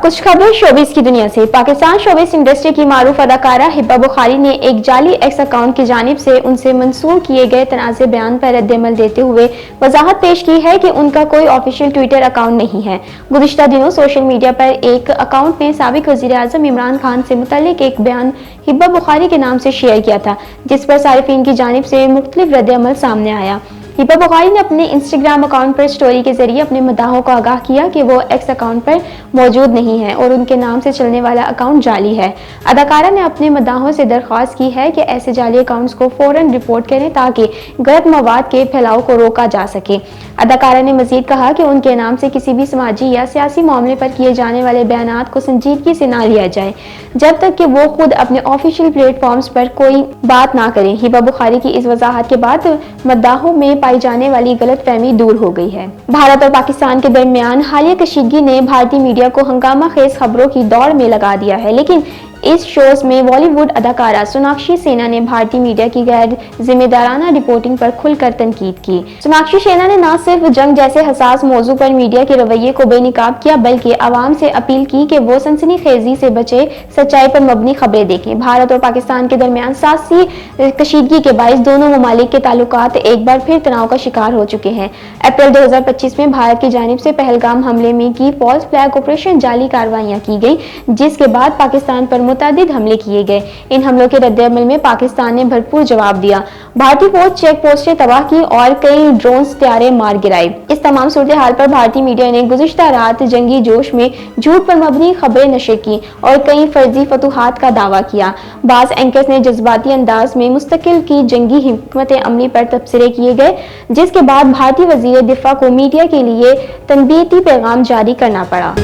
कुछ खबर शोबिस की दुनिया से। पाकिस्तान शोबिस इंडस्ट्री की मारूफ अदाकारा हिब्बा बुखारी ने एक जाली एक्स अकाउंट की जानिब से उनसे मंसूर किए गए तनाज़े बयान पर रद्द-ए-अमल देते हुए वजाहत पेश की है कि उनका कोई ऑफिशियल ट्विटर अकाउंट नहीं है। गुज़िश्ता दिनों सोशल मीडिया पर एक अकाउंट ने साबिक वज़ीर-ए-आज़म इमरान खान से मुतल्लिक एक बयान हिब्बा बुखारी के नाम से शेयर किया था, जिस पर सारिफीन की जानिब से मुख्तलिफ रद्द-ए-अमल सामने आया। हिब्बा बुखारी ने अपने इंस्टाग्राम अकाउंट पर स्टोरी के जरिए अपने मदाहों को आगाह किया कि वो एक्स अकाउंट पर मौजूद नहीं है और उनके नाम से चलने वाला अकाउंट जाली है। अदाकारा ने अपने मदाहों से दरख्वास्त की है कि ऐसे जाली अकाउंट्स को फौरन रिपोर्ट करें ताकि गलत मवाद के फैलाव को रोका जा सके। अदाकारा ने मजीद कहा कि उनके नाम से किसी भी समाजी या सियासी मामले पर किए जाने वाले बयानात को संजीदगी से ना लिया जाए जब तक कि वो खुद अपने ऑफिशियल प्लेटफॉर्म्स पर कोई बात ना करें। हिब्बा बुखारी की इस वजाहत के बाद मद्दाहों में पाई जाने वाली गलतफहमी दूर हो गई है। भारत और पाकिस्तान के दरमियान हालिया कशीदगी ने भारतीय मीडिया को हंगामा खेज खबरों की दौड़ में लगा दिया है, लेकिन इस शोज में बॉलीवुड अदाकारा सोनाक्षी सिन्हा ने भारतीय मीडिया की गैर जिम्मेदाराना रिपोर्टिंग पर खुलकर तनकीद की। सोनाक्षी सिन्हा ने न सिर्फ जंग जैसे हसास मौजू पर मीडिया के रवैये को बेनकाब किया, बल्कि आवाम से अपील की कि वो सनसनीखेजी से बचे, सच्चाई पर मबनी खबरें देखें। भारत और पाकिस्तान के दरमियान सियासी कशीदगी के बायस दोनों ममालिक के ताल्लुकात एक बार फिर तनाव का शिकार हो चुके हैं। अप्रैल 2025 में भारत की जानिब से पहलगाम हमले में की फॉल्स फ्लैग ऑपरेशन जाली कार्रवाइयां की गई, जिसके बाद पाकिस्तान पर मुतअद्दिद हमले किए गए। इन हमलों के रद्द-ए-अमल में पाकिस्तान ने भरपूर जवाब दिया। भारतीय फौज चेक पोस्टें तबाह की और कई ड्रोन हत्यारे मार गिराए। इस तमाम सूरत हाल पर भारतीय मीडिया ने गुज़िश्ता रात जंगी जोश में झूठ पर मबनी खबरें नशर की और कई फर्जी फतूहात का दावा किया। बाज़ एंकर्स ने जज्बाती अंदाज में मुस्तकिल की जंगी हिकमत अमली पर तबसरे किए गए, जिसके बाद भारतीय वज़ीर दिफा को मीडिया के लिए तनबीहती पैगाम जारी करना पड़ा।